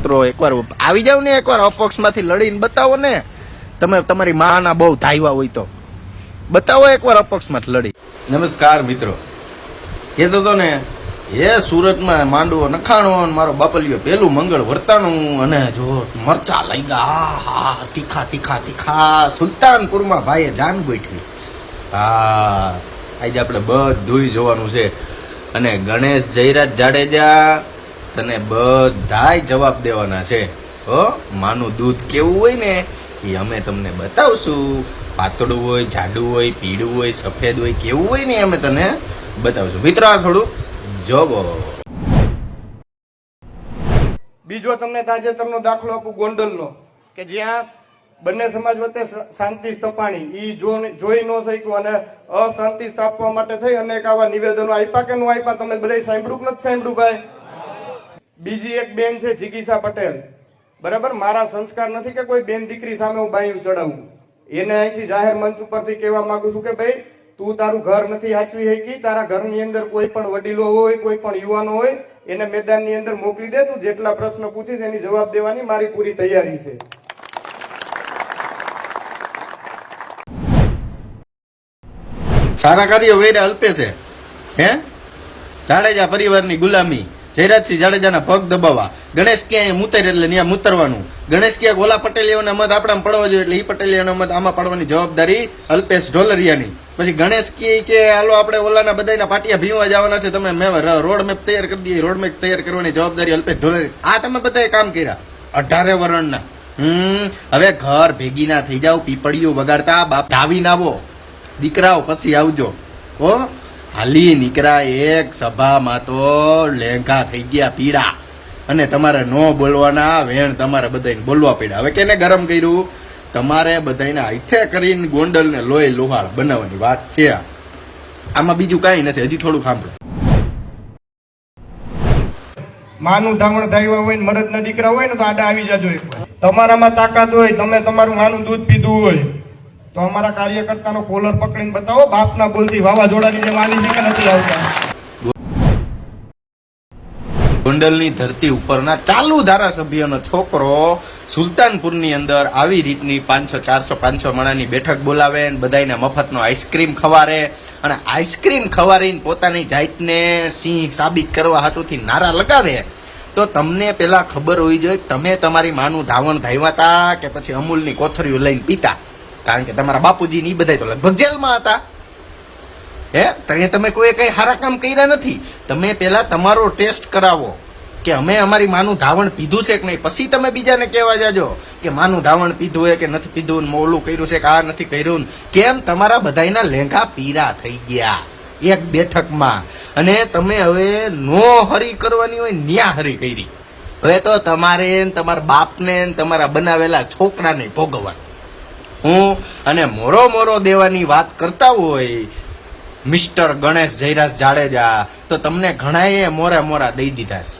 મિત્રો એકવાર આવી જાવ ને, એકવાર અપક્ષમાંથી લડીને બતાવો ને. તમે તમારી માના બહુ ધાયવા હોય તો બતાવો એકવાર અપક્ષમાંથી લડી. નમસ્કાર મિત્રો, કહેતો તો ને એ સુરતમાં માંડવો નખાણો મારો બાપલિયો પેલું મંગળ વર્તાણું અને જો મરચા લઈ ગયા. હા તીખા તીખા તીખા સુલતાનપુરમાં ભાઈએ જાન ગોઠવી. હા આજે આપણે બધું જોવાનું છે. અને ગણેશ જયરાજ જાડેજા તને બધાય જવાબ દેવાના છે. હો માનું દૂધ કેવું હોય ને એ અમે તમને બતાવશું. પાતળું હોય, જાડું હોય, પીળું હોય, સફેદ હોય, કેવું હોય ને અમે તને બતાવશું. મિત્રો આ થોડું જોવો. બીજો તમને તાજેતરનો દાખલો આપું ગોંડલનો, કે જ્યાં બંને સમાજ વચ્ચે શાંતિ સ્થપાણી ઈ જોઈ ન શક્યું અને અશાંતિ સ્થાપવા માટે થઈ અનેક આવા નિવેદનો આપ્યા કે ન આપ્યા. તમે બધા સાંભળ્યું કે નથી સાંભળ્યું ભાઈ? બીજી એક બેન છે જીગીસા પટેલ, બરાબર. મારા સંસ્કાર નથી કે કોઈ બેન દીકરી સામે હું બાયું ચડાવું. એને અહીંથી જાહેર મંચ ઉપરથી કહેવા માંગુ છું કે ભાઈ તું તારું ઘર નથી હાચવી શકી. તારા ઘરની અંદર કોઈ પણ વડીલો હોય, કોઈ પણ યુવાનો હોય, એને મેદાનની અંદર મોકલી દે. તું જેટલા પ્રશ્ન પૂછીશ એની જવાબ દેવાની મારી પૂરી તૈયારી છે. સારા કાર્યો વેરા અલ્પે છે. હે જાડેજા પરિવારની ગુલામી, જયરાજસિંહ જાડેજાના પગ દબાવવા, ગણેશ ક્યાંય મુતર એટલે ત્યાં મુતરવાનું, ગણેશ ક્યાંક ઓલા પટેલિયાના મત આપણામાં પડવા જોઈએ એટલે એ પટેલિયાના મત આમાં પાડવાની જવાબદારી અલ્પેશ ઢોલરિયાની. પછી ગણેશ કે હાલો આપણે ઓલાના બધાના પાટિયા ભીવા જવાના છે, તમે રોડ મેપ તૈયાર કરી દઈએ. રોડ મેપ તૈયાર કરવાની જવાબદારી અલ્પેશ ઢોલરિયા. આ તમે બધાએ કામ કર્યા 18 વર્ષના. હવે ઘર ભેગી ના થઈ જાવ, પીપળીઓ વગાડતા બાપ ધાવીને આવો દીકરાઓ, પછી આવજો. ઓ હાલી નીકળા એક સભામાં તો લેંઘા થઈ ગયા પીડા, અને તમારે ન બોલવાના વેણ તમારે બધાને બોલવા પડ્યા. હવે કેને ગરમ કર્યું? તમારે બધાને હાથે કરીને ગોંડલને લોહી લુહાળ બનાવવાની વાત છે. આમાં બીજું કાંઈ નથી. હજી થોડું સાંભળો. માનું ધાવણ ધાવ્યા હોય ને મરદના દીકરા હોય ને તો આડા આવી જાજો. તમારામાં તાકાત હોય, તમે તમારું માનું દૂધ પીધું હોય તો અમારા કાર્યકર્તાનો કોલર પકડીને બતાવો. બાપના બોલતી વાવાઝોડાની જેમ આવી છે કે નથી આવતા? ગોંડલની ધરતી ઉપરના ચાલુ ધારાસભ્યનો છોકરો સુલતાનપુરની અંદર આવી રીતની 500, 400, 500 માણાની બેઠક બોલાવે ને બધાને મફતનો આઈસ્ક્રીમ ખવારે, અને આઈસ્ક્રીમ ખવારીને પોતાની જાતને સિંહ સાબિત કરવા હાટુથી નારા લગાવે. તો તમને પેલા ખબર હોવી જોઈએ તમે તમારી માનું ધાવણ ધાવ્યા હતા કે પછી અમૂલની કોથળીઓ લઈને પીતા? કારણ કે તમારા બાપુજી ની બધા તો લગભગ જેલમાં હતા. હે તમે કોઈ કઈ સારા કામ કર્યા નથી. તમે પેલા તમારો ટેસ્ટ કરાવો કે અમે અમારી માનું ધાવણ પીધું છે કે નહીં, પછી તમે બીજાને કહેવા જાજો કે માનું ધાવણ પીધું હોય કે નથી પીધું, મોલું કર્યું છે કે આ નથી કર્યું. કેમ? તમારા બધાના લેંઘા પીરા થઈ ગયા એક બેઠકમાં, અને તમે હવે નો હરી કરવાની હોય ન્યા હરી કરી. હવે તો તમારે તમારા બાપને તમારા બનાવેલા છોકરાને ભોગવવાનું. હું અને મોરો દેવાની વાત કરતા હોય મિસ્ટર ગણેશ જયરાજ જાડેજા, તો તમને ઘણાએ મોરા દઈ દીધા છે.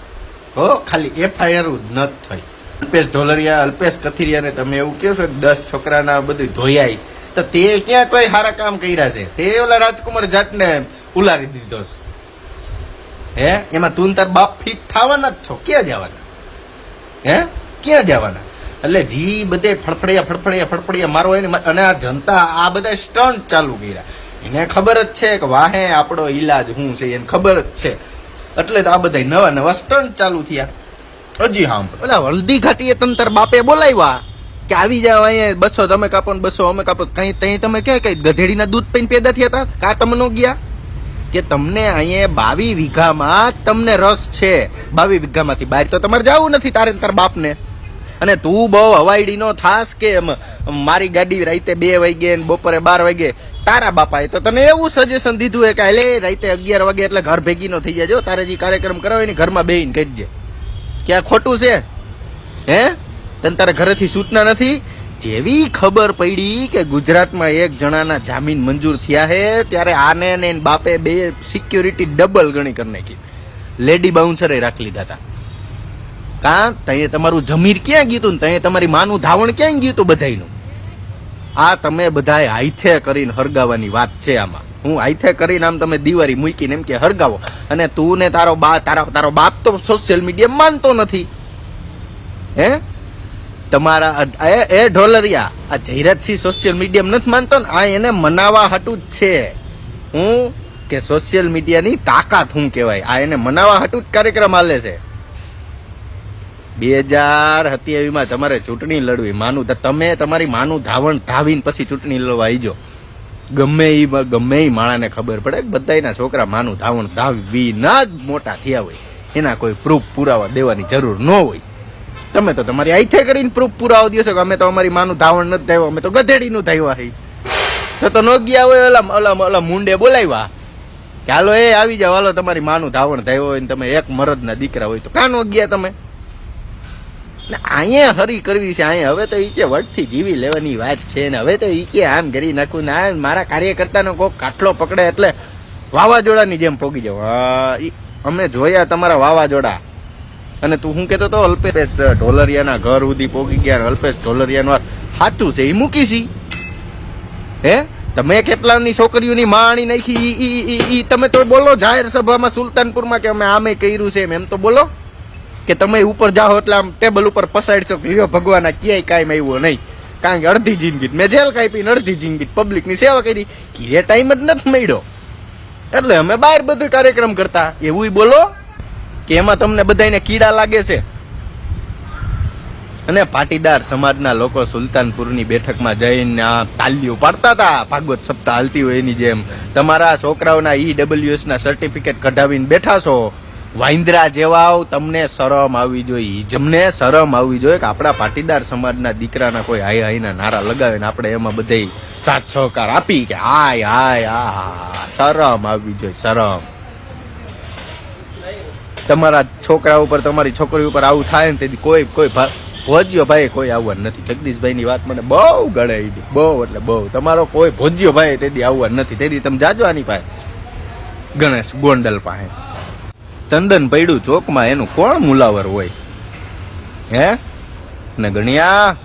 હો ખાલી FIR જ ન થઈ. અલ્પેશ ઢોલરિયા, અલ્પેશ કથિરિયાને તમે એવું કહો છો કે 10 છોકરાના બધું ધોયાય, તો તે ક્યાં કોઈ સારા કામ કર્યા છે? તે ઓલા રાજકુમાર જાટને ઉલારી દીધો છે. હે એમાં તું તાર બાપ ફીટ થવાના જ છો. ક્યાં જવાના? હે ક્યાં જવાના? એટલે જી બધે ફડફડિયા મારો હોય ને, અને આ જનતા આ બધા સ્ટન્ટ ચાલુ કર્યા. એને ખબર જ છે કે વાહે આપણો ઈલાજ શું છે, એને ખબર જ છે. એટલે જ આ બધા નવા સ્ટન્ટ ચાલુ થયા. હજી સાંભળો, ઓલા હલ્દી ઘાટીએ તંતર બાપે બોલાવ્યા કે આવી જાવ અહીંયા 200 તમે કાપો ને 200 અમે કાપો. કઈ તઈ તમે કઈ ગધેડીના દૂધ પીને પેદા થયા હતા? કા તમે નો ગયા? કે તમને અહીંયા 22 વીઘામાં તમને રસ છે, 22 વીઘામાંથી બહાર તો તમારે જવું નથી તારે તાર બાપને. અને તું બહુ હવાઈડી નો થાસ કે મારી ગાડી રાતે 2 વાગે ને બપોરે 12 વાગે. તારા બાપાએ તો તને એવું સજેશન દીધું હે કે એટલે રાતે 11 વાગે એટલે ઘર ભેગી નો થઈ જાય. તારે જે કાર્યક્રમ કરાવે ને ઘરમાં બેહીને કહેજે. ક્યાં ખોટું છે? હે તને તારા ઘરેથી સૂચના નથી? જેવી ખબર પડી કે ગુજરાતમાં એક જણાના જામીન મંજૂર થયા હે, ત્યારે આને ને બાપે 2 સિક્યોરિટી ડબલ ગણી કરી નાખી. લેડી બાઉન્સરે રાખી લીધા હતા. કા તઈએ તમારું જમીર ક્યાં ગયું તું? તઈએ તમારી માનું ધાવણ ક્યાં ગયું તું બધાયનું? આ તમે બધાએ હાથે કરીને હરગાવાની વાત છે. આમાં હું હાથે કરીને આમ તમે દિવાળી મૂકીને એમ કે હરગાવો, અને તું ને તારો બાપ તો સોશિયલ મીડિયા માનતો નથી. હે તમારા એ ઢોલરિયા આ જયરાજસિંહ સોશિયલ મીડિયા નથી માનતો ને આ એને મનાવા હાટું જ છે હું કે સોશિયલ મીડિયાની તાકાત શું કહેવાય આ એને મનાવા હાટું જ કાર્યક્રમ હાલે છે 2027માં તમારે ચૂંટણી લડવી માનું તમે તમારી માનું ધાવણ ધાવીને પછી ચૂંટણી લડવા આવીજો ગમે એ માણાને ખબર પડે કે બધાના છોકરા માનું ધાવણ ધાવી ના જ મોટા થયા હોય એના કોઈ પ્રૂફ પુરાવા દેવાની જરૂર ન હોય તમે તો તમારી આઈથે કરીને પ્રૂફ પુરાવો દો છો કે અમે તો અમારી માનું ધાવણ નથી થયું અમે તો ગધેડીનું થયું હઈ તો ન ગયા હોય ઓલા મુંડે બોલાવ્યા કે હાલો એ આવી જાવ હાલો તમારી માનું ધાવણ થયું હોય ને તમે એક મરદના દીકરા હોય તો કાં ન ગયા તમે અહીંયા હરી કરવી છે અહીંયા હવે તો ઈ કે વટથી જીવી લેવાની વાત છે ને હવે તો ઈ કે આમ કરી નાખું ના મારા કાર્યકર્તાનો કોક કાટલો પકડે એટલે વાવાઝોડાની જેમ પોગી જાવ અમે જોયા તમારા વાવાઝોડા અને તું શું કેતો તો અલ્પેશ ઢોલરિયાના ઘર સુધી પોગી ગયા અલ્પેશ ઢોલરિયાનું સાચું છે એ મૂકીશી હે તમે કેટલાની છોકરીઓની માણી નાખી ઈ તમે તો બોલો જાહેર સભામાં સુલતાનપુરમાં કે અમે આમે કર્યું છે એમ તો બોલો કે તમે ઉપર જાઓ એટલે આમ ટેબલ ઉપર પસાડશો કે લ્યો ભગવાન ક્યાંય કાંઈ આવ્યો નહીં કારણ કે અડધી જિંદગી મેં જેલ કાપી અડધી જિંદગી પબ્લિકની સેવા કરી કીરે ટાઈમ જ નથી મળ્યો એટલે અમે બહાર બધું કાર્યક્રમ કરતા એવું બોલો કે એમાં તમને બધાને કીડા લાગે છે અને પાટીદાર સમાજના લોકો સુલતાનપુરની બેઠકમાં જઈને આ તાલીઓ પાડતા હતા ભાગવત સપ્તાહ હાલતી હોય એની જેમ તમારા છોકરાઓના EWS ના સર્ટિફિકેટ કઢાવીને બેઠા છો વાંદરા જેવા તમને શરમ આવવી જોઈએ જમને શરમ આવવી જોઈએ કે આપણા પાટીદાર સમાજના દીકરાના કોઈ હાય હાયના નારા લગાવે ને આપણે એમાં બધે સાથ સહકાર આપી કે હાય હાય આ શરમ આવવી જોઈએ શરમ તમારા છોકરા ઉપર તમારી છોકરી ઉપર આવું થાય ને તેથી કોઈ ભોજ્યો ભાઈ કોઈ આવવાનું નથી જગદીશભાઈ ની વાત મને બહુ ગળાઈ હતી બહુ એટલે બહુ તમારો કોઈ ભોજ્યો ભાઈ તેથી આવવાનું નથી તેથી તમે જાજો આની પાસે ગણેશ ગોંડલ પાસે ચંદન પૈડું ચોકમાં એનું કોણ મુલાવર હોય હે ને ગણ્યા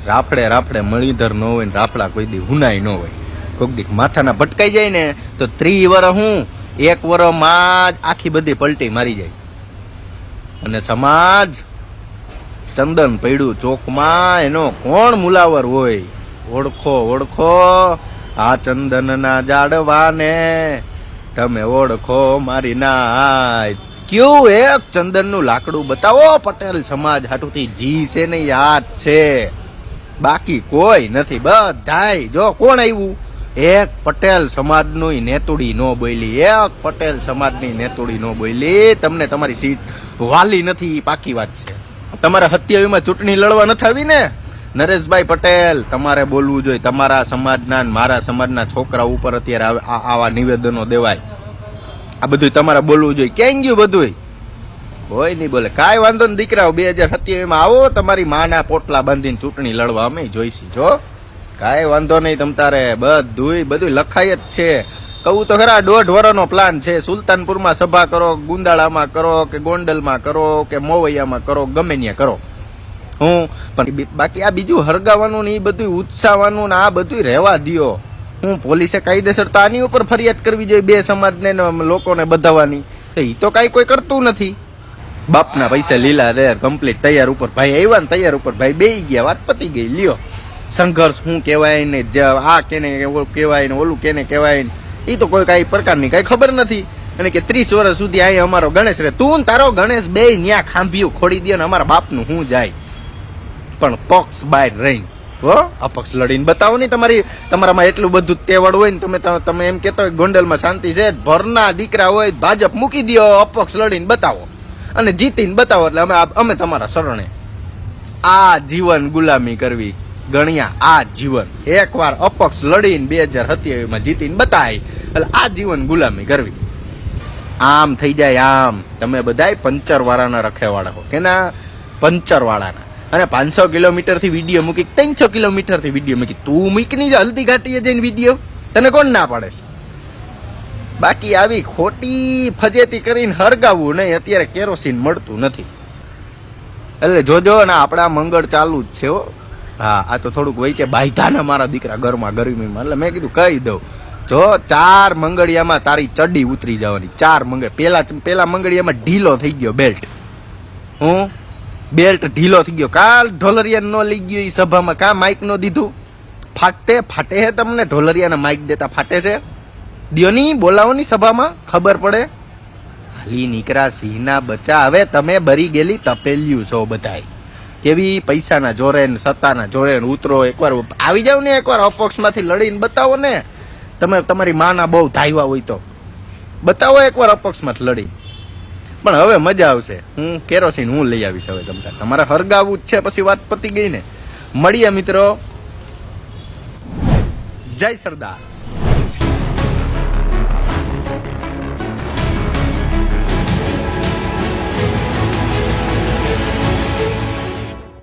રાફડે મણીધર ન હોય ને રાફડા કોઈ દી હુનાય ન હોય કોઈક દી માથાના ભટકાઈ જાય ને તો 3 વર્ષ હું 1 વર્ષમાં જ આખી બધી પલટી મારી જાય અને સમાજ ચંદન પૈડું ચોકમાં એનો કોણ મુલાવર હોય ઓળખો આ ચંદનના ઝાડવાને તમે ઓળખો મારી નાય ક્યું એક ચંદનનું લાકડું બતાવો પટેલ સમાજ હાટુથી જી છે ને યાદ છે બાકી કોઈ નથી બધાય જો કોણ આવ્યું એક પટેલ સમાજનું નેતુડી નો બોલી એક પટેલ સમાજની નેતુડી નો બોલી તમને તમારી સીટ વાલી નથી પાકી વાત છે તમારે 27માં ચૂંટણી લડવા નથી આવી ને નરેશભાઈ પટેલ તમારે બોલવું જોઈએ તમારા સમાજના મારા સમાજના છોકરા ઉપર અત્યારે આવા નિવેદનો દેવાય આ બધું તમારે બોલવું જોઈએ ક્યાં ગયું બધું કોઈ નહીં બોલે કાંઈ વાંધો ને દીકરાઓ 2027માં આવો તમારી માના પોટલા બાંધીને ચૂંટણી લડવા અમે જોઈશી જો કાંઈ વાંધો નહીં તમ તારે બધું લખાય જ છે કહું તો ખરા 1.5 વર્ષનો પ્લાન છે સુલતાનપુરમાં સભા કરો ગુંદાળામાં કરો કે ગોંડલમાં કરો કે મોવૈયામાં કરો ગમે ત્યાં કરો હું પણ બાકી આ બીજું હરગાવાનું ને એ બધું ઉત્સાહવાનું ને આ બધું રહેવા દ્યો હું પોલીસે કાયદેસર તો આની ઉપર ફરિયાદ કરવી જોઈએ બે સમાજને લોકોને બધાવાની એ તો કાંઈ કોઈ કરતું નથી બાપના પૈસા લીલા રે કમ્પ્લીટ તૈયાર ઉપર ભાઈ આવ્યા ને તૈયાર ઉપર ભાઈ બેહી ગયા વાત પતી ગઈ લ્યો સંઘર્ષ શું કહેવાય ને આ કેને કહેવાય ને ઓલું કેને કહેવાય ને એ તો કોઈ કાંઈ પ્રકારની કાંઈ ખબર નથી અને કે 30 વર્ષ સુધી અહીંયા અમારો ગણેશ રે તું ને તારો ગણેશ બે ન્યા ખાંભીયું ખોડી દે ને અમારા બાપનું હું જાય પણ પક્ષ બહાર રહીને હો અપક્ષ લડીને બતાવો ને તમારામાં એટલું બધું તેવડ હોય ને તમે એમ કહેતા હોય ગોંડલમાં શાંતિ છે ભરના દીકરા હોય ભાજપ મૂકી દો અપક્ષ લડીને બતાવો અને જીતીને બતાવો એટલે અમે તમારા શરણે આ જીવન ગુલામી કરવી ગણ્યા આ જીવન એકવાર અપક્ષ લડીને 2027માં જીતીને બતાય એટલે આ જીવન ગુલામી કરવી આમ થઈ જાય આમ તમે બધાય પંચર વાળાના રખેવાળા હો કેના પંચર વાળાના અને 500 કિલોમીટર થી વિડીયો મૂકી 300 કિલોમીટર થી વિડીયો મૂકી તું મૂકની હલ્દી ઘાટીએ જઈને વિડીયો તને કોણ ના પાડે છે બાકી આવી ખોટી ફજેતી કરીને હરગાવવું નહીં અત્યારે કેરોસીન મળતું નથી એટલે જોજો ને આપડા મંગળ ચાલુ જ છે હો હા આ તો થોડુંક વહી છે બાયધા મારા દીકરા ઘરમાં ગરમીમાં એટલે મેં કીધું કહી દઉં જો 4 મંગળિયામાં તારી ચડી ઉતરી જવાની 4 મંગળ પેલા મંગળિયામાં ઢીલો થઈ ગયો બેલ્ટ હું બેલ્ટ ઢીલો થઈ ગયો. કાલ ઢોલરિયા ન લઈ ગયો એ સભામાં, કા માઇક નો દીધું? ફાટે હે તમને ઢોલરિયાના માઇક દેતા ફાટે છે? દિયોની બોલાવોની સભામાં, ખબર પડે. હાલી નીકળા સિંહના બચ્ચા, હવે તમે બરી ગયેલી તપેલ્યું છો બધાય. કેવી પૈસાના જોરે ને સત્તાના જોરે ને ઉતરો. એકવાર આવી જાવ ને, એકવાર અપક્ષમાંથી લડીને બતાવો ને. તમે તમારી માના બહુ ધાયવા હોય તો બતાવો એકવાર અપક્ષમાંથી લડી. પણ હવે મજા આવશે. હું કેરોસીન હું લઈ આવીશ હવે. તમારે હરગાવું જ છે, પછી વાત પતી ગઈ ને. મળીએ મિત્રો. જય સરદાર.